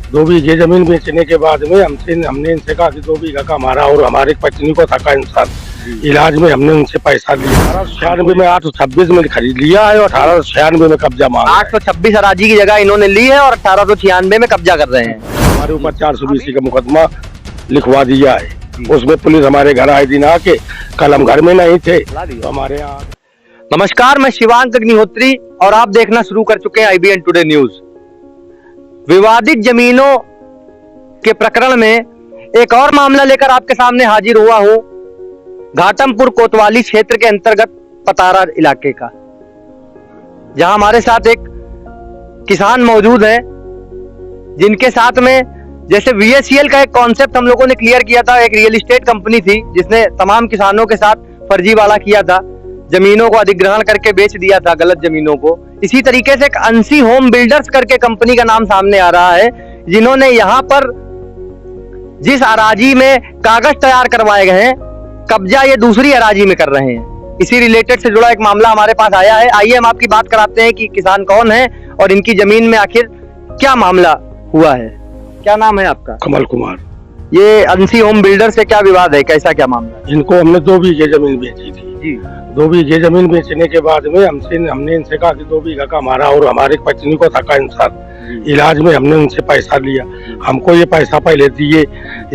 2 बीघे जमीन बेचने के बाद में हमने इनसे कहा कि 2 बीघा का हमारा और हमारे पत्नी को थका इंसान इलाज में हमने उनसे पैसा लिया। 1896 में 826 में खरीद लिया है और 1896 में कब्जा मांगा। 826 अराजी की जगह इन्होंने ली है और 1896 में कब्जा कर रहे हैं। हमारे ऊपर 420 का मुकदमा लिखवा दिया है। उसमें पुलिस हमारे घर आए दिन आके, कल हम घर में नहीं थे तो हमारे यहाँ। नमस्कार, मैं शिवांक अग्निहोत्री और आप देखना शुरू कर चुके हैं IBN टुडे न्यूज। विवादित जमीनों के प्रकरण में एक और मामला लेकर आपके सामने हाजिर हुआ हूं, घाटमपुर कोतवाली क्षेत्र के अंतर्गत पतारा इलाके का, जहां हमारे साथ एक किसान मौजूद हैं जिनके साथ में जैसे VACL का एक कॉन्सेप्ट हम लोगों ने क्लियर किया था। एक रियल एस्टेट कंपनी थी जिसने तमाम किसानों के साथ फर्जीवाड़ा किया था, जमीनों को अधिग्रहण करके बेच दिया था, गलत जमीनों को। इसी तरीके से एक अंशी होम बिल्डर्स करके कंपनी का नाम सामने आ रहा है, जिन्होंने यहाँ पर जिस अराजी में कागज तैयार करवाए गए हैं, कब्जा ये दूसरी अराजी में कर रहे हैं। इसी रिलेटेड से जुड़ा एक मामला हमारे पास आया है। आइए हम आपकी बात कराते हैं कि किसान कौन है और इनकी जमीन में आखिर क्या मामला हुआ है। क्या नाम है आपका? कमल कुमार। ये अंशी होम बिल्डर से क्या विवाद है, कैसा क्या मामला है? इनको हमने 2 बीघे जमीन बेची थी जी। 2 बीघे जमीन बेचने के बाद में हमने इनसे कहा कि 2 बीघा का हमारा और हमारे पत्नी को थका इंसान इलाज में हमने उनसे पैसा लिया। हमको ये पैसा पहले दिए।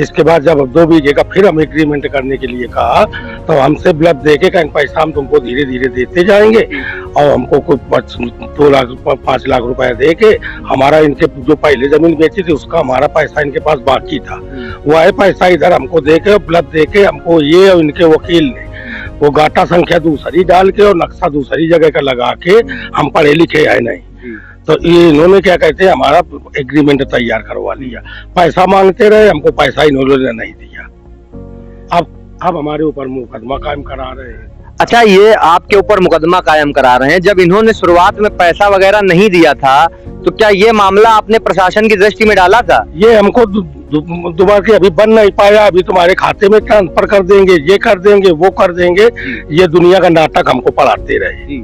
इसके बाद जब 2 बीघे का फिर हम एग्रीमेंट करने के लिए कहा तो हमसे ब्लब देके कहीं पैसा हम तुमको धीरे धीरे देते जाएंगे और हमको कुछ 2 लाख 5 लाख रुपए दे के हमारा इनके जो पहले जमीन बेची थी उसका हमारा पैसा इनके पास बाकी था, वह पैसा इधर हमको दे के ब्लब दे के हमको ये और इनके वकील ने वो गाटा संख्या दूसरी डाल के और नक्शा दूसरी जगह का लगा के, हम पढ़े लिखे है नहीं, तो ये इन्होंने क्या कहते हैं हमारा एग्रीमेंट तैयार करवा लिया। पैसा मांगते रहे, हमको पैसा इन्होंने नहीं दिया। अब हमारे ऊपर मुकदमा कायम करा रहे हैं। अच्छा, ये आपके ऊपर मुकदमा कायम करा रहे हैं। जब इन्होंने शुरुआत में पैसा वगैरह नहीं दिया था तो क्या ये मामला आपने प्रशासन की दृष्टि में डाला था? ये हमको दोबारा के अभी बन नहीं पाया, अभी तुम्हारे खाते में ट्रांसफर कर देंगे, ये कर देंगे, वो कर देंगे, ये दुनिया का नाटक हमको पढ़ाते रहे।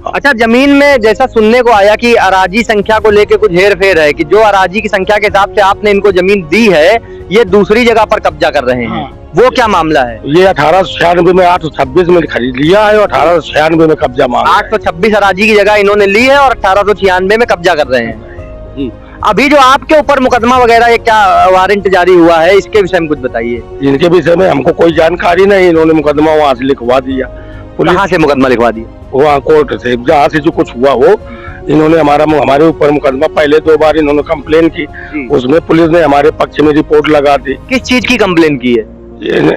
अच्छा, जमीन में जैसा सुनने को आया कि अराजी संख्या को लेके कुछ हेर फेर है, कि जो अराजी की संख्या के हिसाब से आपने इनको जमीन दी है ये दूसरी जगह पर कब्जा कर रहे हैं। वो क्या मामला है? ये 1896 में 826 में खरीद लिया है और 1896 में कब्जा मांगा। 826 अराजी की जगह इन्होंने ली है और 1896 में कब्जा कर रहे हैं। अभी जो आपके ऊपर मुकदमा वगैरह ये क्या वारंट जारी हुआ है, इसके विषय में कुछ बताइए। इनके विषय में हमको कोई जानकारी नहीं, इन्होंने मुकदमा वहाँ से लिखवा दिया। कहाँ से मुकदमा लिखवा दिया? वहाँ कोर्ट से, जहाँ से जो कुछ हुआ वो इन्होंने हमारे ऊपर मुकदमा पहले 2 बार इन्होंने कंप्लेन की, उसमें पुलिस ने हमारे पक्ष में रिपोर्ट लगा दी। किस चीज की कंप्लेन की है?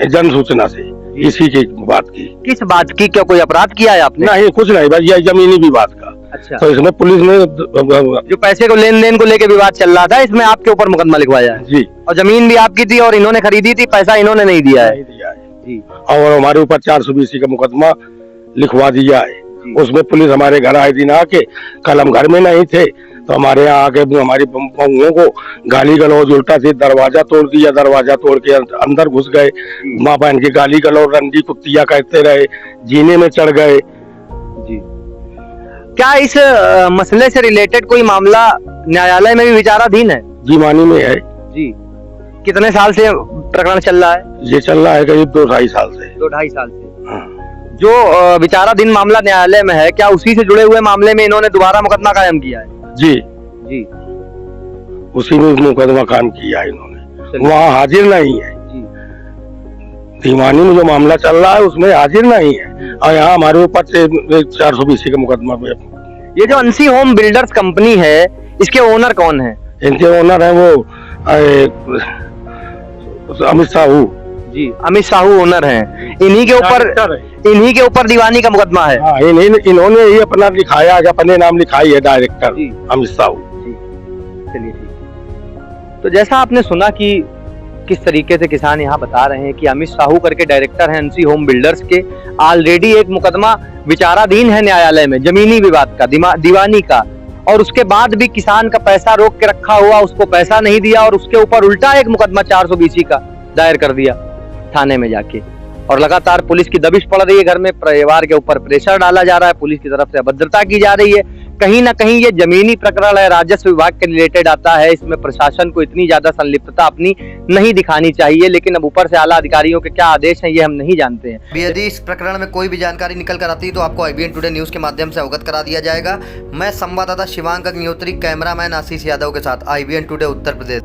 जन सूचना से इसी की बात की। किस बात की? क्या कोई अपराध किया है आपने? नहीं, कुछ नहीं, बस ये जमीनी विवाद का। अच्छा, तो इसमें पुलिस ने जो पैसे को लेन देन को लेके विवाद चल रहा था, इसमें आपके ऊपर मुकदमा लिखवाया है जी। और जमीन भी आपकी थी और इन्होंने खरीदी थी, पैसा इन्होंने नहीं दिया है जी। और हमारे ऊपर 420 का मुकदमा लिखवा दिया है। उसमें पुलिस हमारे घर आए दिन आके, कल हम घर में नहीं थे तो हमारे यहाँ आके हमारी बहुओं को गाली गलौज उल्टा से दरवाजा तोड़ दिया, दरवाजा तोड़ के अंदर घुस गए, माँ बहन की गाली गलौज रंडी कुत्तिया कहते रहे, जीने में चढ़ गए जी। क्या इस मसले से रिलेटेड कोई मामला न्यायालय में भी विचाराधीन है? जीवानी में है जी। कितने साल से प्रकरण चल रहा है? ये चल रहा है करीब 2-2.5 साल से। 2-2.5 साल से। जो विचाराधीन मामला न्यायालय में है, क्या उसी से जुड़े हुए मामले में इन्होंने दोबारा मुकदमा कायम किया है? जी जी, उसी में मुकदमा कायम किया है इन्होंने। वहाँ हाजिर नहीं है जी। दीवानी में जो मामला चल रहा है उसमें हाजिर नहीं है और यहाँ हमारे ऊपर से 420 का मुकदमा। ये जो अंशी होम बिल्डर्स कंपनी है, इसके ओनर कौन है? इनके ओनर है वो अमित साहू जी। अमित साहू ओनर हैं। इन्हीं के ऊपर दीवानी का मुकदमा है। हाँ, इन्होंने ही अपना लिखाया, अपने नाम लिखाई है डायरेक्टर अमित साहू जी। चलिए ठीक। तो जैसा आपने सुना कि किस तरीके से किसान यहाँ बता रहे हैं कि अमित साहू करके डायरेक्टर हैं अंशी होम बिल्डर्स के, ऑलरेडी एक मुकदमा विचाराधीन है न्यायालय में जमीनी विवाद का, दीवानी का, और उसके बाद भी किसान का पैसा रोक के रखा हुआ, उसको पैसा नहीं दिया और उसके ऊपर उल्टा एक मुकदमा 420 का दायर कर दिया थाने में जाके। और लगातार पुलिस की दबिश पड़ रही है, घर में परिवार के ऊपर प्रेशर डाला जा रहा है, पुलिस की तरफ से अभद्रता की जा रही है। कहीं ना कहीं ये जमीनी प्रकरण है, राजस्व विभाग के रिलेटेड आता है, इसमें प्रशासन को इतनी ज्यादा संलिप्तता अपनी नहीं दिखानी चाहिए, लेकिन अब ऊपर से आला अधिकारियों के क्या आदेश हैं ये हम नहीं जानते हैं। यदि इस प्रकरण में कोई भी जानकारी निकल कर आती है तो आपको IBN टुडे न्यूज के माध्यम से अवगत करा दिया जाएगा। मैं संवाददाता शिवांक अग्निहोत्री, कैमरामैन आशीष यादव के साथ IBN टुडे उत्तर प्रदेश।